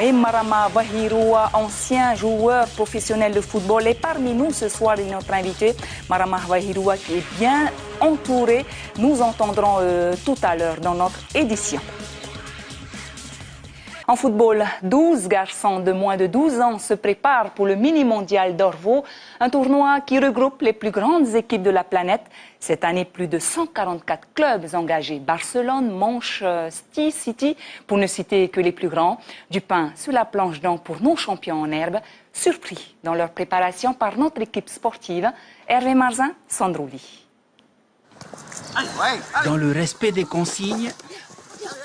Et Marama Wahiroua, ancien joueur professionnel de football, est parmi nous ce soir. Il est notre invité. Marama Wahiroua qui est bien entouré. Nous entendrons tout à l'heure dans notre édition. En football, 12 garçons de moins de 12 ans se préparent pour le mini-mondial d'Orvaux, un tournoi qui regroupe les plus grandes équipes de la planète. Cette année, plus de 144 clubs engagés. Barcelone, Manche, City, pour ne citer que les plus grands. Du pain sur la planche donc pour nos champions en herbe, surpris dans leur préparation par notre équipe sportive, Hervé Marzin, Sandrouli. Dans le respect des consignes,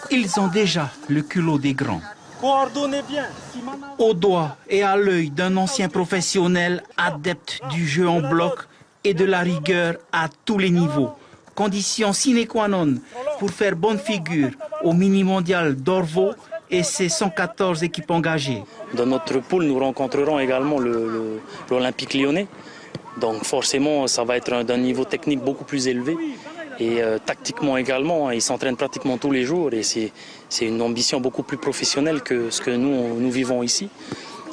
ils ont déjà le culot des grands. Au doigt et à l'œil d'un ancien professionnel adepte du jeu en bloc et de la rigueur à tous les niveaux. Condition sine qua non pour faire bonne figure au mini-mondial d'Orvaux et ses 114 équipes engagées. Dans notre poule, nous rencontrerons également l'Olympique lyonnais. Donc forcément, ça va être d'un niveau technique beaucoup plus élevé. Et tactiquement également, ils s'entraînent pratiquement tous les jours et c'est une ambition beaucoup plus professionnelle que ce que nous vivons ici.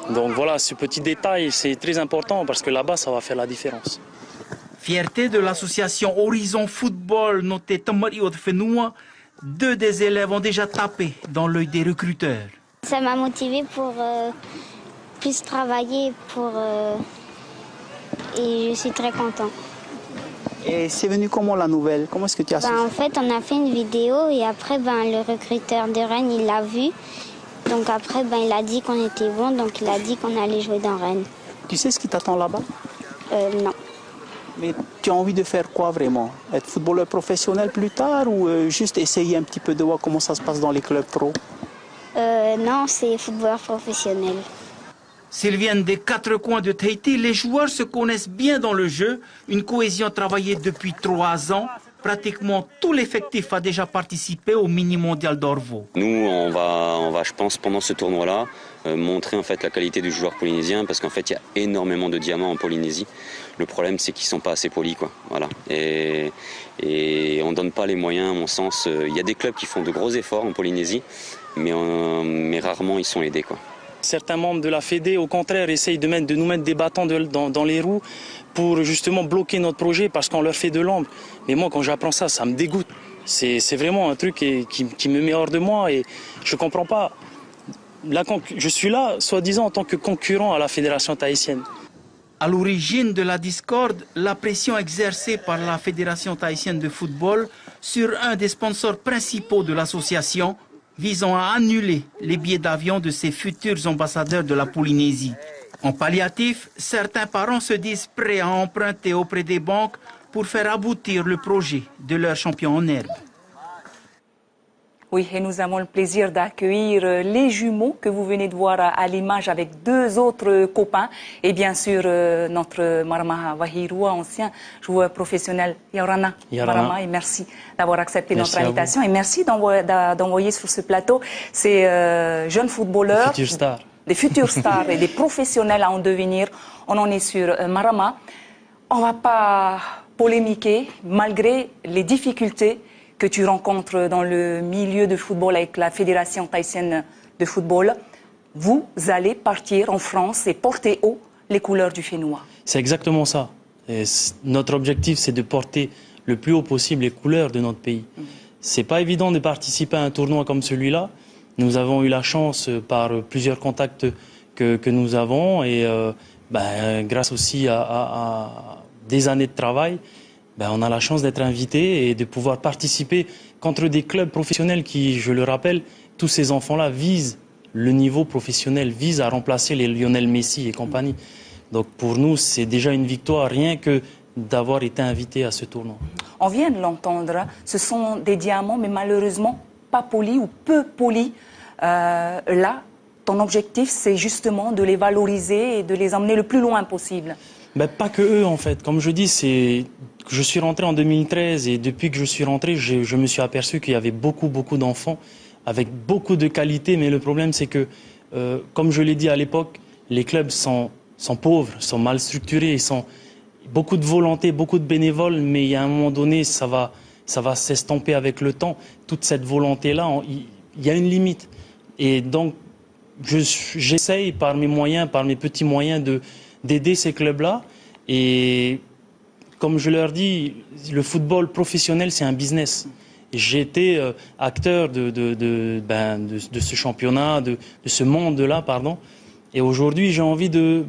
Donc voilà, ce petit détail, c'est très important parce que là-bas, ça va faire la différence. Fierté de l'association Horizon Football, notée Tamario de Fenoua, 2 des élèves ont déjà tapé dans l'œil des recruteurs. Ça m'a motivé pour plus travailler et je suis très content. Et c'est venu comment la nouvelle? Comment est-ce que tu as su? En fait, on a fait une vidéo et après, le recruteur de Rennes, il l'a vu. Donc après, il a dit qu'on était bon, donc il a dit qu'on allait jouer dans Rennes. Tu sais ce qui t'attend là-bas? Non. Mais tu as envie de faire quoi vraiment? Être footballeur professionnel plus tard ou juste essayer un petit peu de voir comment ça se passe dans les clubs pro? Non, c'est footballeur professionnel. S'ils viennent des 4 coins de Tahiti, les joueurs se connaissent bien dans le jeu. Une cohésion travaillée depuis 3 ans. Pratiquement tout l'effectif a déjà participé au mini-mondial d'Orvaux. Nous, on va, je pense, pendant ce tournoi-là, montrer en fait la qualité du joueur polynésien parce qu'en fait, il y a énormément de diamants en Polynésie. Le problème, c'est qu'ils sont pas assez polis, quoi. Voilà. Et on donne pas les moyens, à mon sens. Il y a des clubs qui font de gros efforts en Polynésie, mais rarement ils sont aidés, quoi. Certains membres de la Fédé, au contraire, essayent de nous mettre des bâtons dans les roues pour justement bloquer notre projet parce qu'on leur fait de l'ombre. Mais moi, quand j'apprends ça, ça me dégoûte. C'est vraiment un truc qui me met hors de moi et je ne comprends pas. Je suis là, soi-disant, en tant que concurrent à la Fédération tahitienne. À l'origine de la discorde, la pression exercée par la Fédération tahitienne de football sur un des sponsors principaux de l'association, visant à annuler les billets d'avion de ses futurs ambassadeurs de la Polynésie. En palliatif, certains parents se disent prêts à emprunter auprès des banques pour faire aboutir le projet de leur champion en herbe. Oui, et nous avons le plaisir d'accueillir les jumeaux que vous venez de voir à l'image avec 2 autres copains. Et bien sûr, notre Marama Wahiroua, ancien joueur professionnel. Yaurana, Marama, et merci d'avoir accepté notre invitation. Et merci d'envoyer sur ce plateau ces jeunes footballeurs, des futurs stars et des professionnels à en devenir. On en est sur Marama. On ne va pas polémiquer, malgré les difficultés que tu rencontres dans le milieu de football avec la Fédération tahitienne de football. Vous allez partir en France et porter haut les couleurs du Fénois. C'est exactement ça. Et notre objectif, c'est de porter le plus haut possible les couleurs de notre pays. C'est pas évident de participer à un tournoi comme celui-là. Nous avons eu la chance par plusieurs contacts que nous avons et grâce aussi à des années de travail, on a la chance d'être invité et de pouvoir participer contre des clubs professionnels qui, je le rappelle, tous ces enfants-là visent le niveau professionnel, visent à remplacer les Lionel Messi et compagnie. Donc pour nous, c'est déjà une victoire, rien que d'avoir été invité à ce tournoi. On vient de l'entendre, ce sont des diamants, mais malheureusement pas polis ou peu polis. Là, ton objectif, c'est justement de les valoriser et de les emmener le plus loin possible. Ben, pas que eux, en fait. Comme je dis, je suis rentré en 2013 et depuis que je suis rentré, je me suis aperçu qu'il y avait beaucoup d'enfants avec beaucoup de qualités. Mais le problème, c'est que, comme je l'ai dit à l'époque, les clubs sont pauvres, sont mal structurés, beaucoup de volonté, beaucoup de bénévoles, mais il y a un moment donné, ça va s'estomper avec le temps. Toute cette volonté-là, il y a une limite. Et donc, j'essaye par mes moyens, par mes petits moyens, d'aider ces clubs-là. Et comme je leur dis, le football professionnel, c'est un business. J'ai été acteur de ce championnat, de ce monde-là, pardon. Et aujourd'hui, j'ai envie de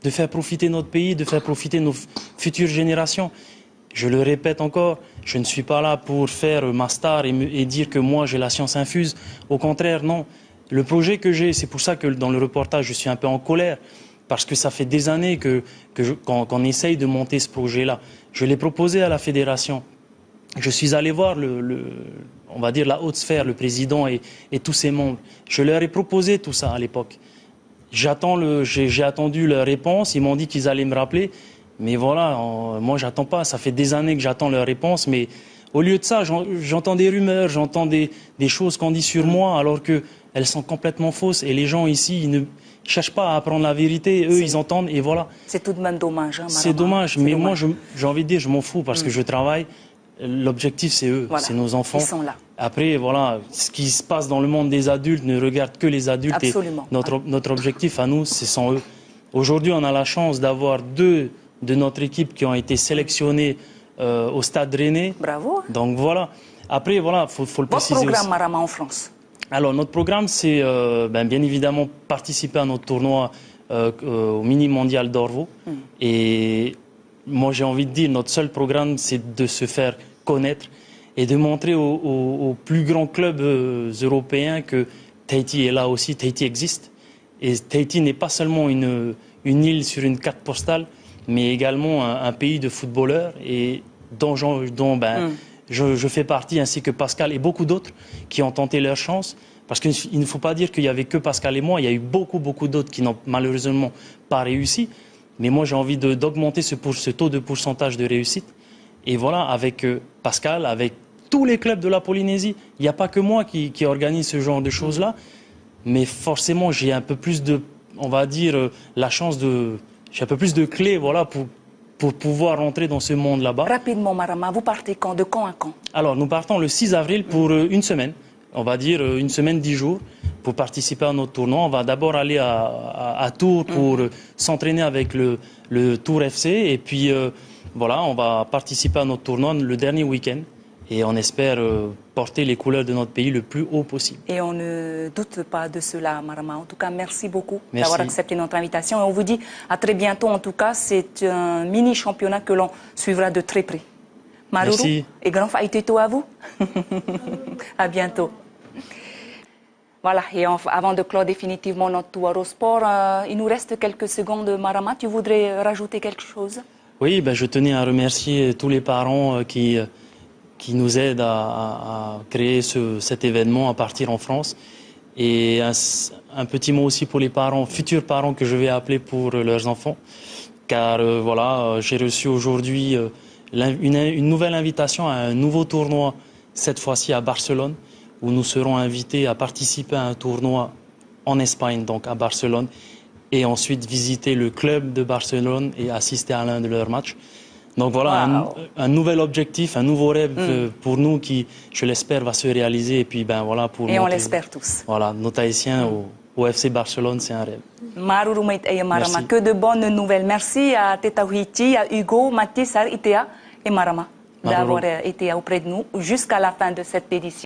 faire profiter notre pays, de faire profiter nos futures générations. Je le répète encore, je ne suis pas là pour faire ma star et dire que moi, j'ai la science infuse. Au contraire, non. Le projet que j'ai, c'est pour ça que dans le reportage, je suis un peu en colère. Parce que ça fait des années qu'on essaye de monter ce projet-là. Je l'ai proposé à la fédération. Je suis allé voir on va dire la haute sphère, le président et tous ses membres. Je leur ai proposé tout ça à l'époque. J'ai attendu leur réponse. Ils m'ont dit qu'ils allaient me rappeler. Mais voilà, moi, j'attends pas. Ça fait des années que j'attends leur réponse. Mais au lieu de ça, j'entends des rumeurs, j'entends des choses qu'on dit sur moi, alors qu'elles sont complètement fausses. Et les gens ici, ils ne cherchent pas à apprendre la vérité. Eux, ils entendent et voilà. C'est tout de même dommage. Hein, c'est dommage. Mais moi, j'ai envie de dire, je m'en fous parce que je travaille. L'objectif, c'est eux, c'est nos enfants. Ils sont là. Après, voilà, ce qui se passe dans le monde des adultes ne regarde que les adultes. Absolument. Et notre objectif à nous, ce sont eux. Aujourd'hui, on a la chance d'avoir 2 de notre équipe qui ont été sélectionnés au Stade Rennais. Bravo. Donc voilà. Après, voilà, faut le préciser aussi. Votre programme Marama en France? Alors, notre programme, c'est bien évidemment participer à notre tournoi au Mini Mondial d'Orvaux. Et moi, j'ai envie de dire, notre seul programme, c'est de se faire connaître et de montrer aux plus grands clubs européens que Tahiti est là aussi, Tahiti existe. Et Tahiti n'est pas seulement une île sur une carte postale, mais également un pays de footballeurs et dont je fais partie, ainsi que Pascal et beaucoup d'autres qui ont tenté leur chance. Parce qu'il ne faut pas dire qu'il n'y avait que Pascal et moi, il y a eu beaucoup d'autres qui n'ont malheureusement pas réussi. Mais moi, j'ai envie d'augmenter ce taux de pourcentage de réussite. Et voilà, avec Pascal, avec tous les clubs de la Polynésie, il n'y a pas que moi qui organise ce genre de choses-là. Mais forcément, j'ai un peu plus on va dire, j'ai un peu plus de clés, voilà, pour pouvoir rentrer dans ce monde là-bas. Rapidement, Marama, vous partez quand? De quand à quand? Alors, nous partons le 6 avril pour une semaine. On va dire une semaine, 10 jours, pour participer à notre tournoi. On va d'abord aller à Tours pour s'entraîner avec le Tours FC. Et puis, voilà, on va participer à notre tournoi le dernier week-end. Et on espère porter les couleurs de notre pays le plus haut possible. Et on ne doute pas de cela, Marama. En tout cas, merci beaucoup Merci d'avoir accepté notre invitation. Et on vous dit à très bientôt. En tout cas, c'est un mini-championnat que l'on suivra de très près. Maruru, merci. Et grand faïteto à vous. À bientôt. Voilà, et avant de clore définitivement notre tour au sport, il nous reste quelques secondes. Marama, tu voudrais rajouter quelque chose? Oui, je tenais à remercier tous les parents qui nous aident à créer cet événement, à partir en France. Et un petit mot aussi pour les parents, futurs parents que je vais appeler pour leurs enfants. Car voilà, j'ai reçu aujourd'hui une nouvelle invitation à un nouveau tournoi, cette fois-ci à Barcelone, où nous serons invités à participer à un tournoi en Espagne, donc à Barcelone, et ensuite visiter le club de Barcelone et assister à l'un de leurs matchs. Donc voilà, un nouvel objectif, un nouveau rêve pour nous qui, je l'espère, va se réaliser. Et puis voilà, on l'espère tous. Voilà, nos Tahitiens au FC Barcelone, c'est un rêve. Maruru et Marama, que de bonnes nouvelles. Merci à Tetahiti, à Hugo, Mathis, Itea et Marama d'avoir été auprès de nous jusqu'à la fin de cette édition.